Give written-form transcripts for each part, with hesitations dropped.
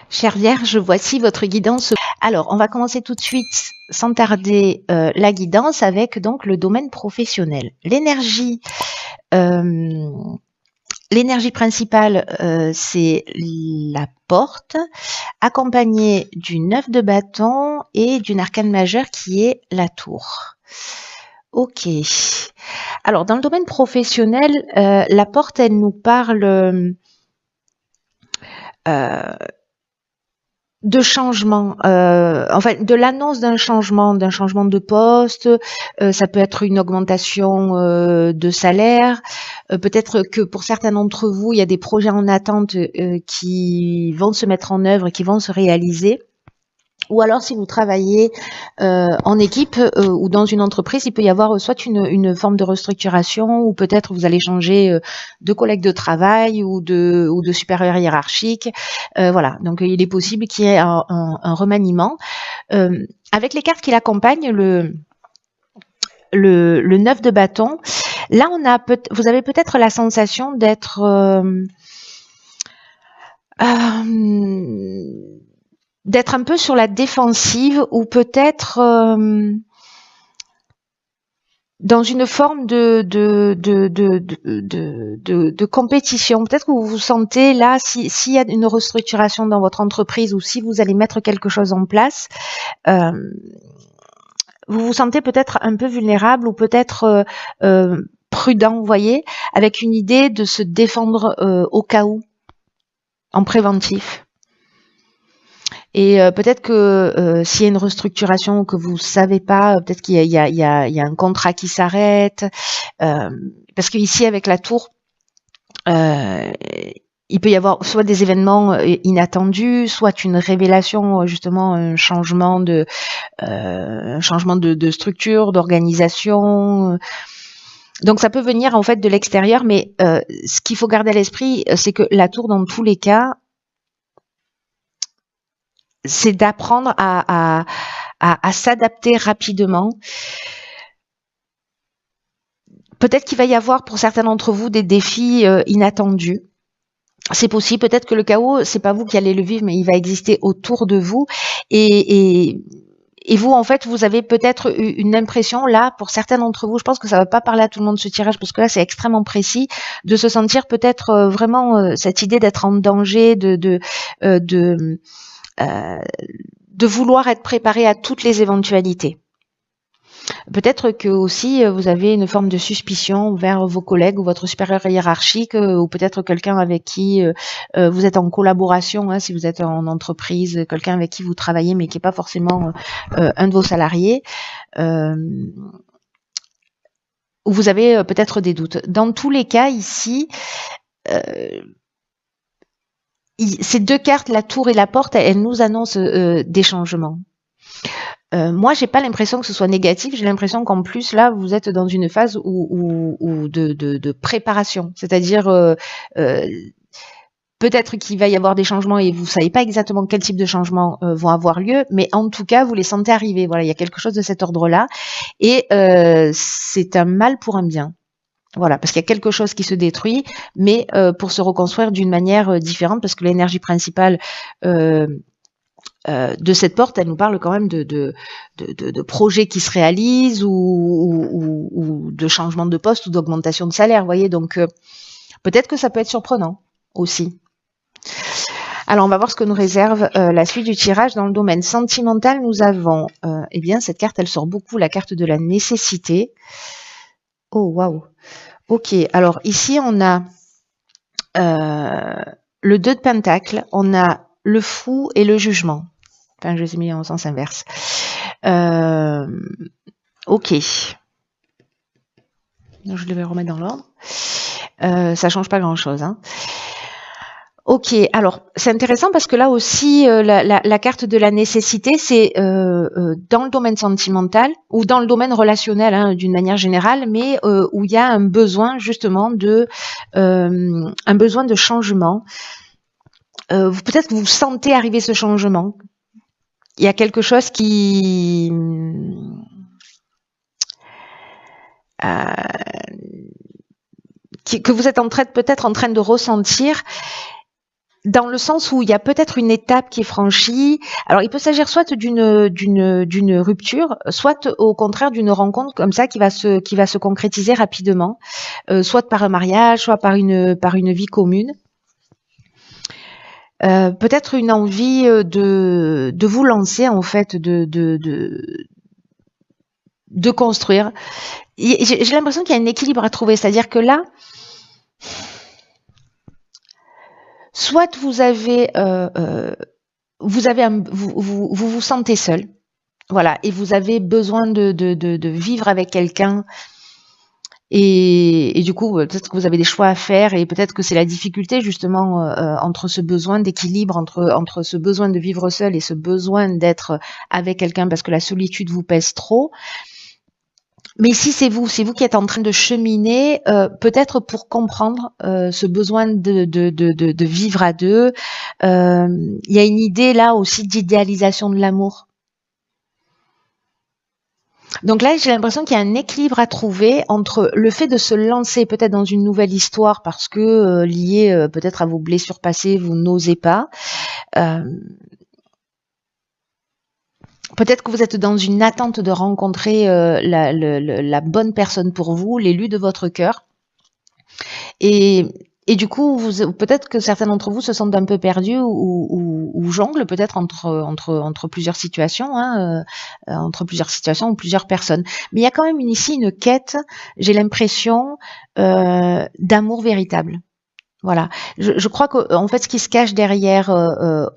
Chère Vierge, voici votre guidance. Alors, on va commencer tout de suite, sans tarder, la guidance avec donc le domaine professionnel. L'énergie principale, c'est la porte, accompagnée du 9 de bâton et d'une arcane majeure qui est la tour. Ok. Alors, dans le domaine professionnel, la porte, elle nous parle de changement, enfin de l'annonce d'un changement de poste, ça peut être une augmentation de salaire, peut-être que pour certains d'entre vous, il y a des projets en attente qui vont se mettre en œuvre, qui vont se réaliser. Ou alors, si vous travaillez en équipe ou dans une entreprise, il peut y avoir soit une forme de restructuration, ou peut-être vous allez changer de collègue de travail ou de supérieur hiérarchique. Voilà, donc il est possible qu'il y ait un remaniement. Avec les cartes qui l'accompagnent, le 9 de bâton, là, vous avez peut-être la sensation d'être... d'être un peu sur la défensive, ou peut-être dans une forme de compétition. Peut-être que vous vous sentez là, s'il y a une restructuration dans votre entreprise, ou si vous allez mettre quelque chose en place, vous vous sentez peut-être un peu vulnérable, ou peut-être prudent, vous voyez, avec une idée de se défendre au cas où, en préventif. Et peut-être que s'il y a une restructuration que vous savez pas, peut-être qu'il y a un contrat qui s'arrête, parce qu'ici avec la tour, il peut y avoir soit des événements inattendus, soit une révélation, justement un changement de structure, d'organisation. Donc ça peut venir en fait de l'extérieur, mais ce qu'il faut garder à l'esprit, c'est que la tour, dans tous les cas, c'est d'apprendre à s'adapter rapidement. Peut-être qu'il va y avoir pour certains d'entre vous des défis inattendus. C'est possible. Peut-être que le chaos, c'est pas vous qui allez le vivre, mais il va exister autour de vous. Et vous, en fait, vous avez peut-être une impression, là, pour certains d'entre vous, je pense que ça va pas parler à tout le monde ce tirage, parce que là, c'est extrêmement précis, de se sentir peut-être vraiment cette idée d'être en danger, de vouloir être préparé à toutes les éventualités. Peut-être que aussi vous avez une forme de suspicion vers vos collègues ou votre supérieur hiérarchique, ou peut-être quelqu'un avec qui vous êtes en collaboration, hein, si vous êtes en entreprise, quelqu'un avec qui vous travaillez mais qui n'est pas forcément un de vos salariés, où vous avez peut-être des doutes. Dans tous les cas, ici, ces deux cartes, la tour et la porte, elles nous annoncent des changements. Moi, j'ai pas l'impression que ce soit négatif. J'ai l'impression qu'en plus, là, vous êtes dans une phase de préparation. C'est-à-dire, peut-être qu'il va y avoir des changements et vous savez pas exactement quel type de changements vont avoir lieu, mais en tout cas, vous les sentez arriver. Voilà, il y a quelque chose de cet ordre-là. Et c'est un mal pour un bien. Voilà, parce qu'il y a quelque chose qui se détruit, mais pour se reconstruire d'une manière différente, parce que l'énergie principale de cette porte, elle nous parle quand même de projets qui se réalisent, ou de changement de poste ou d'augmentation de salaire, vous voyez. Donc peut-être que ça peut être surprenant aussi. Alors on va voir ce que nous réserve la suite du tirage. Dans le domaine sentimental, nous avons eh bien cette carte, elle sort beaucoup, la carte de la nécessité. Oh waouh. Ok, alors ici on a le 2 de Pentacle, on a le fou et le jugement. Enfin, je les ai mis en sens inverse. Ok. Je vais remettre dans l'ordre. Ça change pas grand-chose. Hein. Ok, alors c'est intéressant parce que là aussi, la carte de la nécessité, c'est dans le domaine sentimental ou dans le domaine relationnel, hein, d'une manière générale, mais où il y a un besoin justement un besoin de changement. Peut-être que vous sentez arriver ce changement. Il y a quelque chose que vous êtes peut-être en train de ressentir. dans le sens où il y a peut-être une étape qui est franchie. Alors, il peut s'agir soit d'une rupture, soit au contraire d'une rencontre comme ça qui va se concrétiser rapidement, soit par un mariage, soit par une vie commune. Peut-être une envie de vous lancer en fait, de construire. J'ai l'impression qu'il y a un équilibre à trouver, c'est-à-dire que là, soit vous vous sentez seul, voilà, et vous avez besoin de vivre avec quelqu'un, et du coup, peut-être que vous avez des choix à faire, et peut-être que c'est la difficulté justement entre ce besoin d'équilibre, entre ce besoin de vivre seul et ce besoin d'être avec quelqu'un parce que la solitude vous pèse trop. Mais ici, c'est vous qui êtes en train de cheminer, peut-être pour comprendre ce besoin de vivre à deux. Il y a une idée là aussi d'idéalisation de l'amour. Donc là, j'ai l'impression qu'il y a un équilibre à trouver entre le fait de se lancer peut-être dans une nouvelle histoire parce que lié peut-être à vos blessures passées, vous n'osez pas. Peut-être que vous êtes dans une attente de rencontrer la bonne personne pour vous, l'élu de votre cœur. Et du coup, peut-être que certains d'entre vous se sentent un peu perdus ou jonglent peut-être entre plusieurs situations, entre plusieurs situations ou plusieurs personnes. Mais il y a quand même ici une quête, j'ai l'impression, d'amour véritable. Voilà. Je crois qu'en fait, ce qui se cache derrière,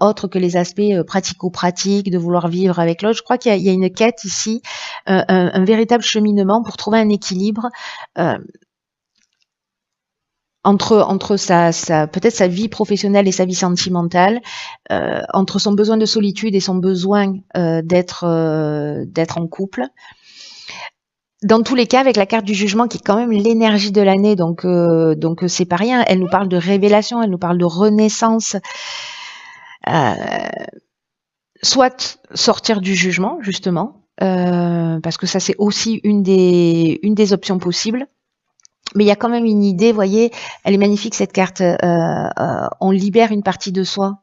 autre que les aspects pratico-pratiques, de vouloir vivre avec l'autre, je crois qu'il y a une quête ici, un véritable cheminement pour trouver un équilibre entre peut-être sa vie professionnelle et sa vie sentimentale, entre son besoin de solitude et son besoin d'être en couple. Dans tous les cas, avec la carte du jugement qui est quand même l'énergie de l'année, donc c'est pas rien. Elle nous parle de révélation, elle nous parle de renaissance. Soit sortir du jugement, justement, parce que ça c'est aussi une des options possibles. Mais il y a quand même une idée, voyez, elle est magnifique cette carte. On libère une partie de soi.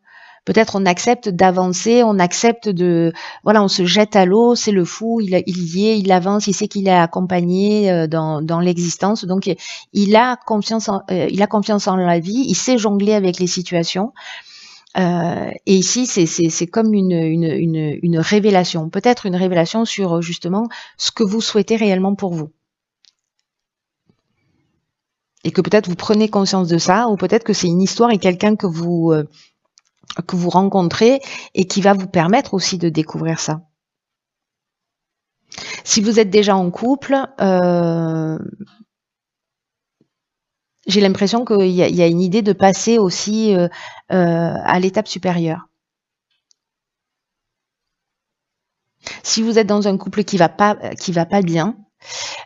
Peut-être on accepte d'avancer, on accepte on se jette à l'eau, c'est le fou, il y avance, il sait qu'il est accompagné dans l'existence, donc il a confiance en la vie, il sait jongler avec les situations. Et ici, c'est comme une révélation, peut-être une révélation sur justement ce que vous souhaitez réellement pour vous. Et que peut-être vous prenez conscience de ça, ou peut-être que c'est une histoire et quelqu'un que vous rencontrez et qui va vous permettre aussi de découvrir ça. Si vous êtes déjà en couple, j'ai l'impression qu'il y a une idée de passer aussi à l'étape supérieure. Si vous êtes dans un couple qui va pas bien,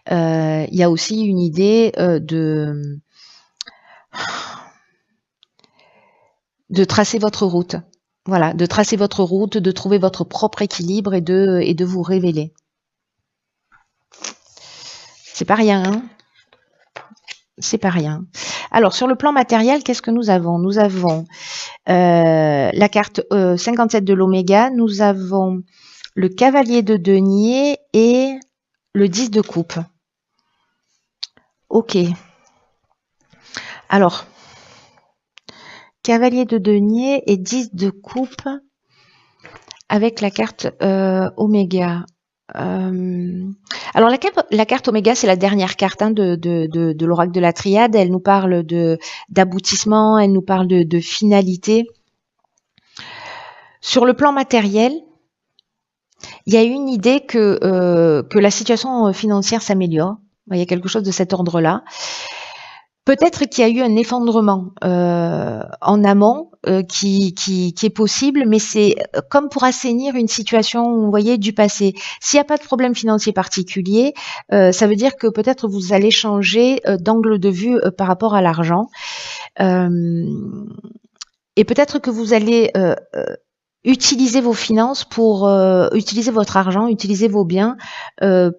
il y a aussi une idée de tracer votre route. Voilà, de tracer votre route, de trouver votre propre équilibre et de vous révéler. C'est pas rien, hein ? C'est pas rien. Alors, sur le plan matériel, qu'est-ce que nous avons ? Nous avons la carte 57 de l'Oméga, nous avons le cavalier de denier et le 10 de coupe. Ok. Alors, cavalier de denier et 10 de coupe avec la carte Oméga. Alors la carte Oméga, c'est la dernière carte de l'oracle de la triade. Elle nous parle d'aboutissement, elle nous parle de finalité. Sur le plan matériel, il y a une idée que la situation financière s'améliore. Il y a quelque chose de cet ordre-là. Peut-être qu'il y a eu un effondrement en amont qui est possible, mais c'est comme pour assainir une situation, vous voyez, du passé. S'il n'y a pas de problème financier particulier, ça veut dire que peut-être vous allez changer d'angle de vue par rapport à l'argent. Et peut-être que vous allez utiliser vos finances pour utiliser votre argent, utiliser vos biens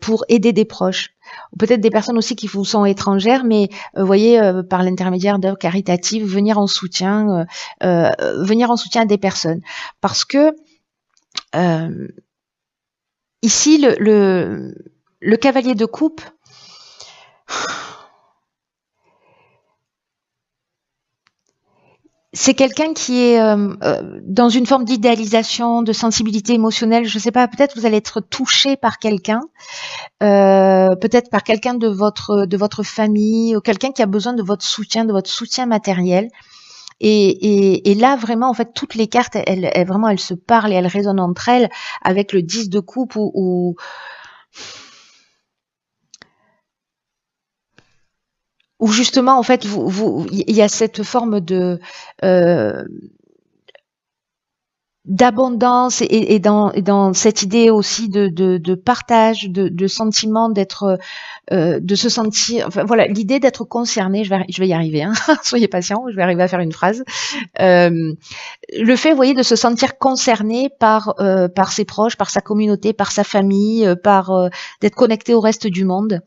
pour aider des proches. ou peut-être des personnes aussi qui vous sont étrangères, mais vous voyez, par l'intermédiaire d'œuvres caritatives, venir en soutien à des personnes. Parce que ici, le cavalier de coupe, c'est quelqu'un qui est dans une forme d'idéalisation, de sensibilité émotionnelle. Je ne sais pas, peut-être vous allez être touché par quelqu'un, peut-être par quelqu'un de votre famille, ou quelqu'un qui a besoin de votre soutien matériel. Et là, vraiment, en fait, toutes les cartes, elles se parlent et elles résonnent entre elles avec le 10 de coupe où justement, en fait, il y a cette forme d'abondance et dans cette idée aussi de partage, de sentiment d'être, de se sentir, enfin voilà, l'idée d'être concerné. Je vais y arriver, hein. Soyez patients, je vais arriver à faire une phrase. Le fait, vous voyez, de se sentir concerné par ses proches, par sa communauté, par sa famille, d'être connecté au reste du monde.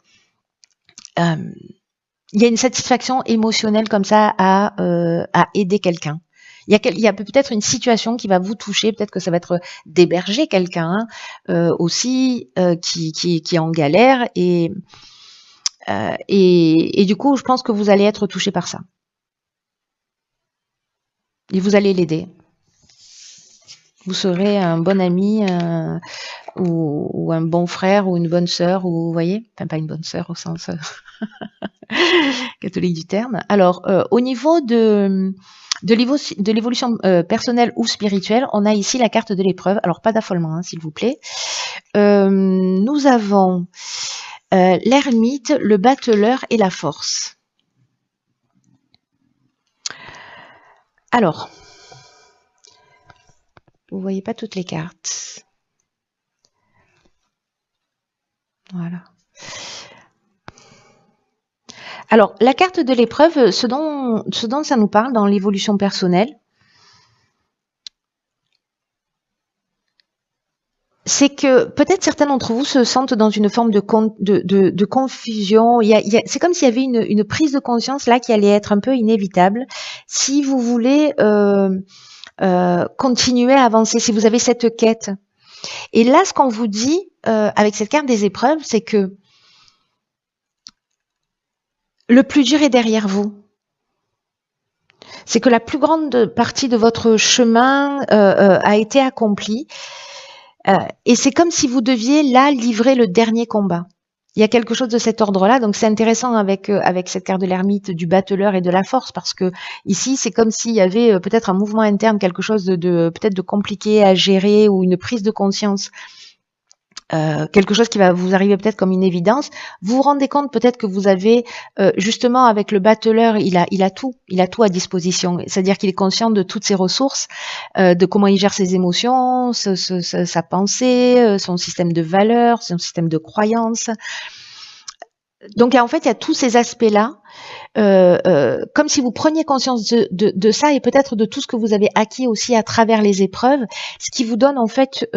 Il y a une satisfaction émotionnelle comme ça à aider quelqu'un. Il y a peut-être une situation qui va vous toucher, peut-être que ça va être d'héberger quelqu'un aussi qui est en galère et du coup, je pense que vous allez être touché par ça. Et vous allez l'aider. Vous serez un bon ami ou un bon frère ou une bonne sœur, ou vous voyez, enfin pas une bonne sœur au sens catholique du terme. Alors, au niveau de l'évolution personnelle ou spirituelle, on a ici la carte de l'épreuve. Alors, pas d'affolement, hein, s'il vous plaît. Nous avons l'ermite, le bateleur et la force. Alors, vous voyez pas toutes les cartes. Voilà. Alors, la carte de l'épreuve, ce dont ça nous parle dans l'évolution personnelle, c'est que peut-être certains d'entre vous se sentent dans une forme de confusion. C'est comme s'il y avait une prise de conscience là qui allait être un peu inévitable si vous voulez continuer à avancer, si vous avez cette quête. Et là, ce qu'on vous dit avec cette carte des épreuves, c'est que le plus dur est derrière vous. C'est que la plus grande partie de votre chemin a été accomplie. Et c'est comme si vous deviez là livrer le dernier combat. Il y a quelque chose de cet ordre-là, donc c'est intéressant avec cette carte de l'ermite, du bateleur et de la force, parce que ici c'est comme s'il y avait peut-être un mouvement interne, quelque chose peut-être de compliqué à gérer ou une prise de conscience. Quelque chose qui va vous arriver peut-être comme une évidence. Vous vous rendez compte peut-être que vous avez justement avec le bateleur, il a tout à disposition. C'est-à-dire qu'il est conscient de toutes ses ressources, de comment il gère ses émotions, sa pensée, son système de valeurs, son système de croyances. Donc en fait, il y a tous ces aspects-là, comme si vous preniez conscience de ça et peut-être de tout ce que vous avez acquis aussi à travers les épreuves, ce qui vous donne en fait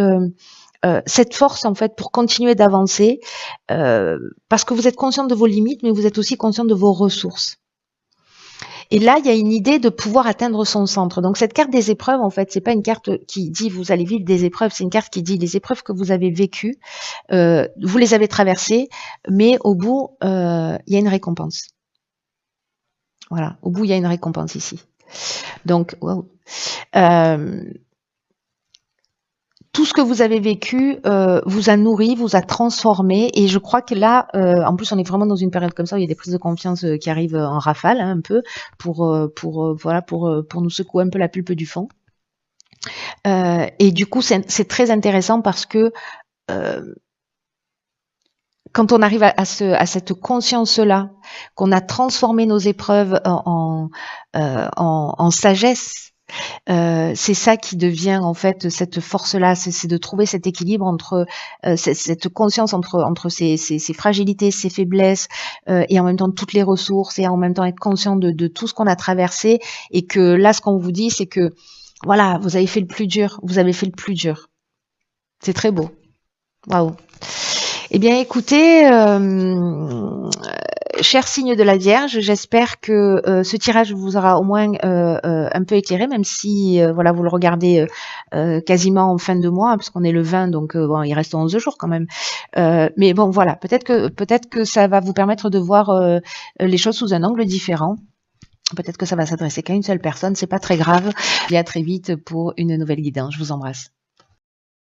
cette force en fait pour continuer d'avancer, parce que vous êtes conscient de vos limites, mais vous êtes aussi conscient de vos ressources. Et là, il y a une idée de pouvoir atteindre son centre. Donc cette carte des épreuves, en fait, c'est pas une carte qui dit vous allez vivre des épreuves, c'est une carte qui dit les épreuves que vous avez vécues, vous les avez traversées, mais au bout, il y a une récompense. Voilà, au bout, il y a une récompense ici. Donc, wow. Tout ce que vous avez vécu vous a nourri, vous a transformé, et je crois que là, en plus, on est vraiment dans une période comme ça où il y a des prises de confiance qui arrivent en rafale, hein, un peu, pour nous secouer un peu la pulpe du fond. Et du coup, c'est très intéressant parce que quand on arrive à cette conscience-là, qu'on a transformé nos épreuves en sagesse. C'est ça qui devient en fait cette force-là, c'est de trouver cet équilibre entre cette conscience entre ces fragilités, ces faiblesses, et en même temps toutes les ressources, et en même temps être conscient de tout ce qu'on a traversé, et que là ce qu'on vous dit c'est que voilà, vous avez fait le plus dur, C'est très beau. Waouh. Eh bien, écoutez, cher signe de la Vierge, j'espère que ce tirage vous aura au moins un peu éclairé, même si voilà, vous le regardez quasiment en fin de mois, parce qu'on est le 20, donc bon, il reste 11 jours quand même. Mais bon, voilà, peut-être que ça va vous permettre de voir les choses sous un angle différent. Peut-être que ça va s'adresser qu'à une seule personne, c'est pas très grave. Et à très vite pour une nouvelle guidance. Je vous embrasse.